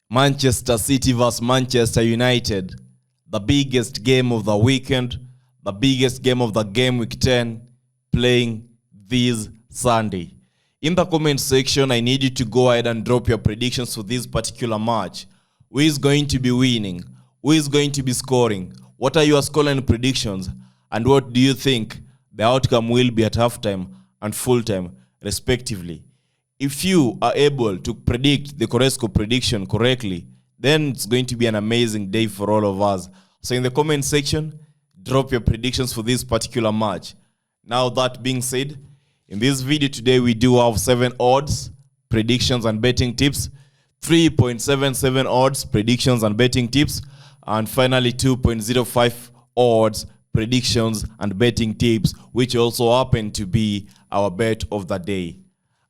Manchester City vs Manchester United, the biggest game of the weekend, the biggest game of the game week 10, playing this Sunday. In the comment section, I need you to go ahead and drop your predictions for this particular match. Who is going to be winning? Who is going to be scoring? What are your scoreline predictions? And what do you think the outcome will be at halftime and full-time, respectively? If you are able to predict the correct prediction correctly, then it's going to be an amazing day for all of us. So in the comment section, drop your predictions for this particular match. Now that being said, in this video today, we do have 7 odds, predictions and betting tips, 3.77 odds, predictions and betting tips, and finally 2.05 odds, predictions and betting tips, which also happen to be our bet of the day.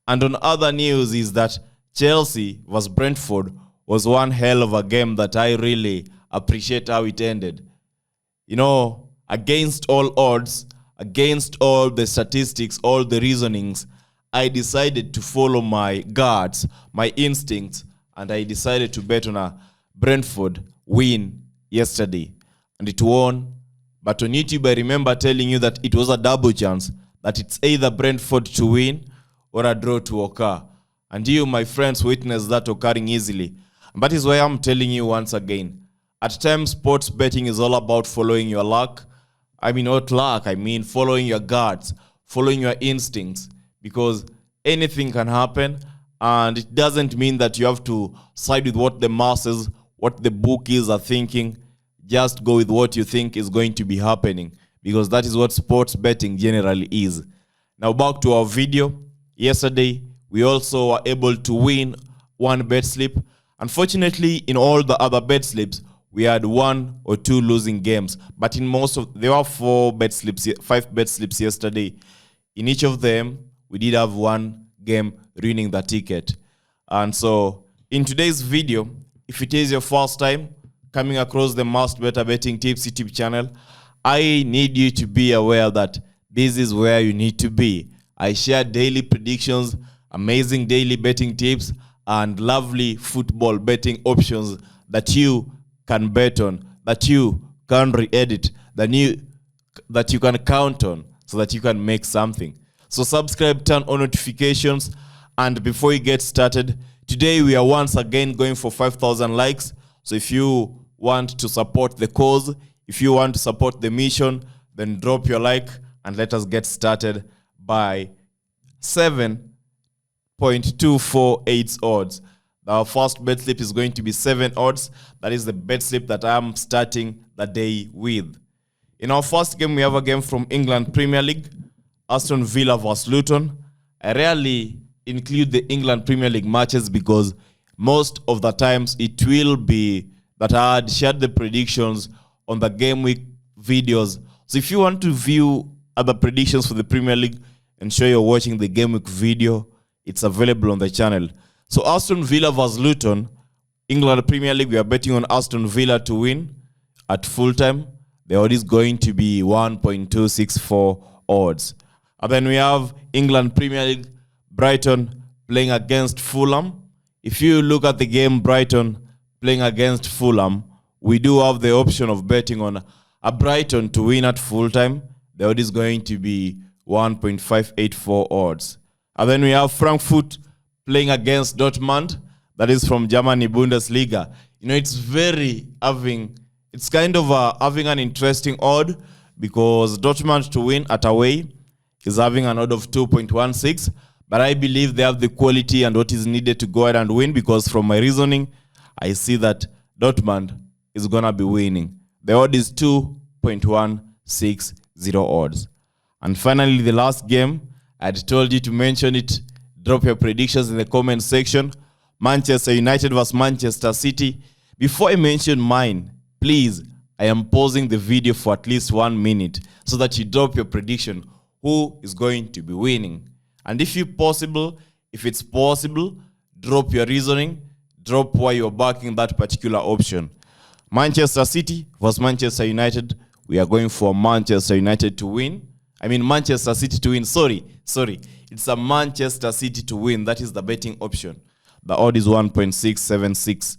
And on other news is that Chelsea vs Brentford was one hell of a game that I really appreciate how it ended. You know, against all odds, against all the statistics, all the reasonings, I decided to follow my guts, my instincts, and I decided to bet on a Brentford win yesterday. And it won. But on YouTube, I remember telling you that it was a double chance, that it's either Brentford to win or a draw to occur. And you, my friends, witnessed that occurring easily. And that is why I'm telling you once again, at times sports betting is all about following your luck. I mean, not luck, I mean following your guts, following your instincts. Because anything can happen, and it doesn't mean that you have to side with what the masses, what the bookies are thinking. Just go with what you think is going to be happening, because that is what sports betting generally is. Now back to our video. Yesterday, we also were able to win one bet slip. Unfortunately, in all the other bet slips, we had 1 or 2 losing games. But in most of, there were 5 bet slips yesterday. In each of them, we did have one game winning the ticket. And so, in today's video, if it is your first time coming across the maskedbettor betting tips YouTube channel, I need you to be aware that this is where you need to be. I share daily predictions, amazing daily betting tips, and lovely football betting options that you can bet on, that you can re-edit, that you can count on, so that you can make something. So subscribe, turn on notifications, and before we get started, today we are once again going for 5,000 likes. So if you want to support the cause, if you want to support the mission, then drop your like and let us get started by 7.248 odds. Our first bet slip is going to be 7 odds. That is the bet slip that I am starting the day with. In our first game, we have a game from England Premier League, Aston Villa vs Luton. I rarely include the England Premier League matches because most of the times it will be that I had shared the predictions on the game week videos. So if you want to view other predictions for the Premier League, ensure you're watching the game week video. It's available on the channel. So Aston Villa vs Luton, England Premier League, we are betting on Aston Villa to win at full time. The odd is going to be 1.264 odds. And then we have England Premier League, Brighton playing against Fulham. If you look at the game Brighton playing against Fulham, we do have the option of betting on a Brighton to win at full time. The odd is going to be 1.584 odds. And then we have Frankfurt playing against Dortmund. That is from Germany Bundesliga. You know, it's kind of having an interesting odd, because Dortmund to win at away is having an odd of 2.16. But I believe they have the quality and what is needed to go ahead and win, because from my reasoning, I see that Dortmund is going to be winning. The odd is 2.160 odds. And finally, the last game, I had told you to mention it. Drop your predictions in the comment section. Manchester United vs Manchester City. Before I mention mine, please, I am pausing the video for at least 1 minute so that you drop your prediction. Who is going to be winning? And if it's possible, drop your reasoning. Drop why you're backing that particular option. Manchester City vs Manchester United. We are going for Manchester United to win. I mean Manchester City to win. Sorry. It's a Manchester City to win. That is the betting option. The odd is 1.676.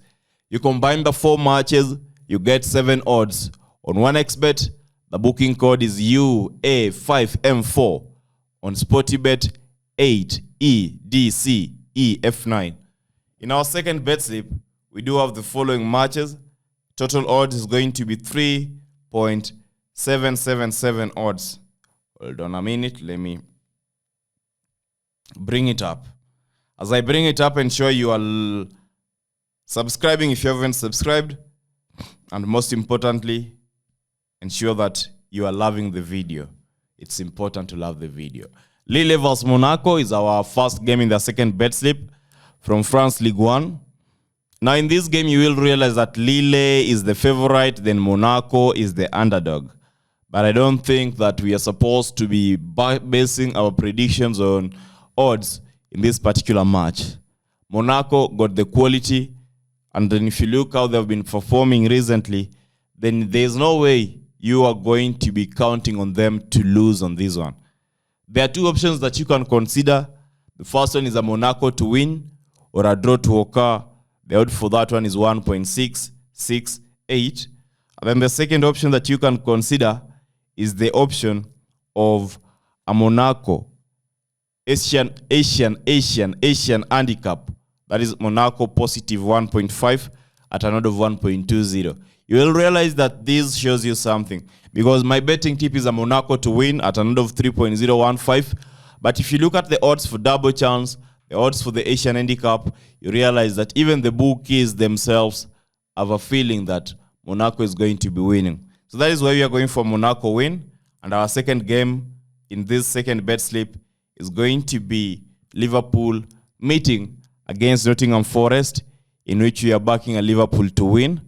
You combine the 4 matches, you get 7 odds. On 1xBet, the booking code is UA5M4. On SportyBet, 8EDCEF9. In our second bet slip, we do have the following matches. Total odds is going to be 3.777 odds. Hold on a minute, let me bring it up. As I bring it up, ensure you are subscribing if you haven't subscribed. And most importantly, ensure that you are loving the video. It's important to love the video. Lille vs Monaco is our first game in the second bet slip from France Ligue 1. Now in this game, you will realize that Lille is the favorite, then Monaco is the underdog. But I don't think that we are supposed to be basing our predictions on odds in this particular match. Monaco got the quality, and then if you look how they've been performing recently, then there's no way you are going to be counting on them to lose on this one. There are 2 options that you can consider. The first one is a Monaco to win or a draw to occur. The odd for that one is 1.668. And then the second option that you can consider is the option of a Monaco Asian handicap. That is Monaco positive 1.5 at an odd of 1.20. You will realize that this shows you something, because my betting tip is a Monaco to win at an odd of 3.015. But if you look at the odds for double chance, the odds for the Asian handicap, you realize that even the bookies themselves have a feeling that Monaco is going to be winning. So that is why we are going for Monaco win. And our second game in this second bet slip is going to be Liverpool meeting against Nottingham Forest, in which we are backing a Liverpool to win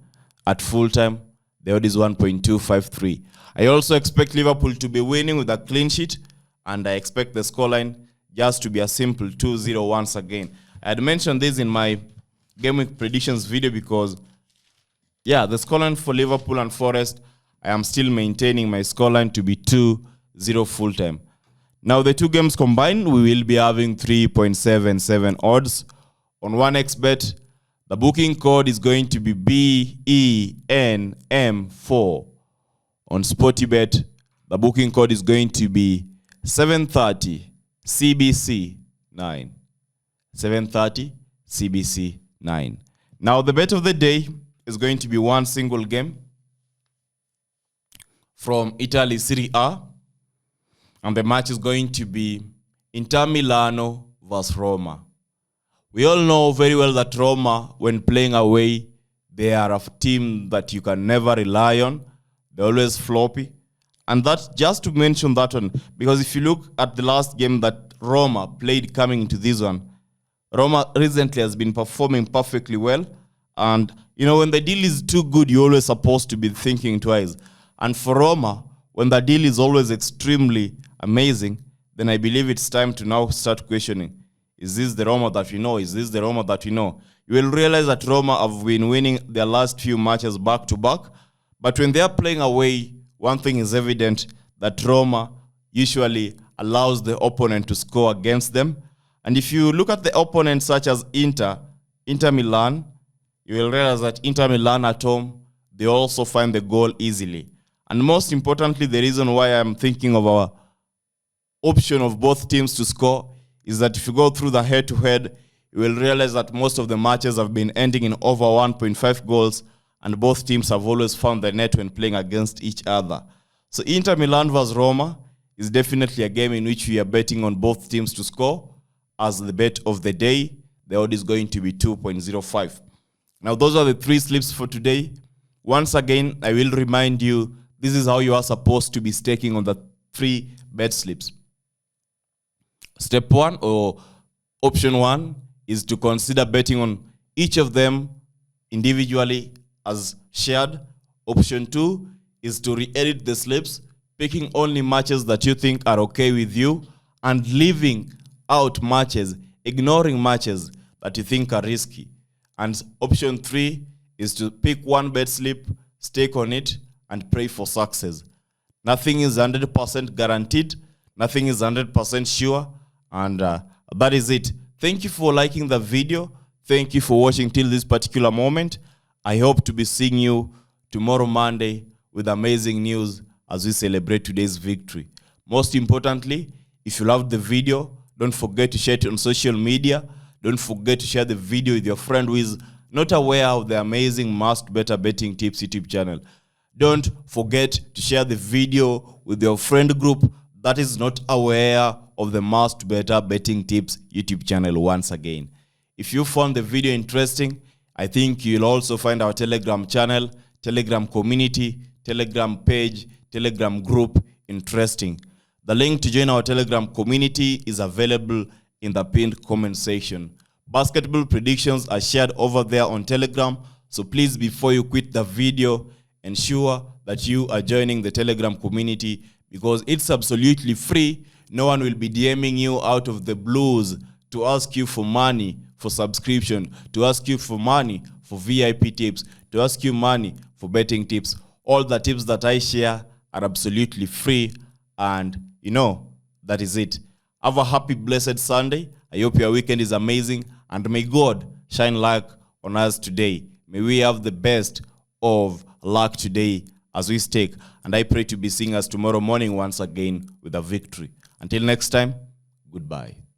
at full time. The odd is 1.253. I also expect Liverpool to be winning with a clean sheet, and I expect the scoreline just to be a simple 2-0 once again. I had mentioned this in my game week predictions video because, the scoreline for Liverpool and Forest, I am still maintaining my scoreline to be 2-0 full time. Now, the 2 games combined, we will be having 3.77 odds. On 1xBet, the booking code is going to be BENM4. On SportyBet, the booking code is going to be 730 CBC9. 730 CBC9. Now, the bet of the day is going to be one single game from Italy Serie A. And the match is going to be Inter Milano vs Roma. We all know very well that Roma, when playing away, they are a team that you can never rely on. They're always floppy. And that's just to mention that one, because if you look at the last game that Roma played coming into this one, Roma recently has been performing perfectly well. And, when the deal is too good, you're always supposed to be thinking twice. And for Roma, when the deal is always extremely amazing, then I believe it's time to now start questioning, is this the Roma that we know? Is this the Roma that we know? You will realize that Roma have been winning their last few matches back to back. But when they are playing away, one thing is evident, that Roma usually allows the opponent to score against them. And if you look at the opponents such as Inter Milan, you will realize that Inter Milan at home, they also find the goal easily. And most importantly, the reason why I'm thinking of our option of both teams to score is that if you go through the head-to-head, you will realize that most of the matches have been ending in over 1.5 goals, and both teams have always found the net when playing against each other. So Inter Milan vs Roma is definitely a game in which we are betting on both teams to score. As the bet of the day, the odd is going to be 2.05. Now, those are the 3 slips for today. Once again, I will remind you, this is how you are supposed to be staking on the 3 bet slips. Step 1, or option 1, is to consider betting on each of them individually as shared. Option 2 is to re-edit the slips, picking only matches that you think are okay with you and leaving out matches, ignoring matches that you think are risky. And option 3 is to pick one bet slip, stake on it, and pray for success. Nothing is 100% guaranteed. Nothing is 100% sure. And that is it. Thank you for liking the video. Thank you for watching till this particular moment. I hope to be seeing you tomorrow Monday with amazing news as we celebrate today's victory. Most importantly, if you loved the video, don't forget to share it on social media. Don't forget to share the video with your friend who is not aware of the amazing Masked Bettor Betting Tips YouTube channel. Don't forget to share the video with your friend group that is not aware of the Masked Bettor Betting Tips YouTube channel once again. If you found the video interesting, I think you'll also find our Telegram channel, Telegram community, Telegram page, Telegram group interesting. The link to join our Telegram community is available in the pinned comment section. Basketball predictions are shared over there on Telegram, so please, before you quit the video, ensure that you are joining the Telegram community because it's absolutely free. No one will be DMing you out of the blues to ask you for money for subscription, to ask you for money for VIP tips, to ask you money for betting tips. All the tips that I share are absolutely free, and that is it. Have a happy, blessed Sunday. I hope your weekend is amazing, and may God shine light on us today. May we have the best of luck today as we stake, and I pray to be seeing us tomorrow morning once again with a victory. Until next time, goodbye.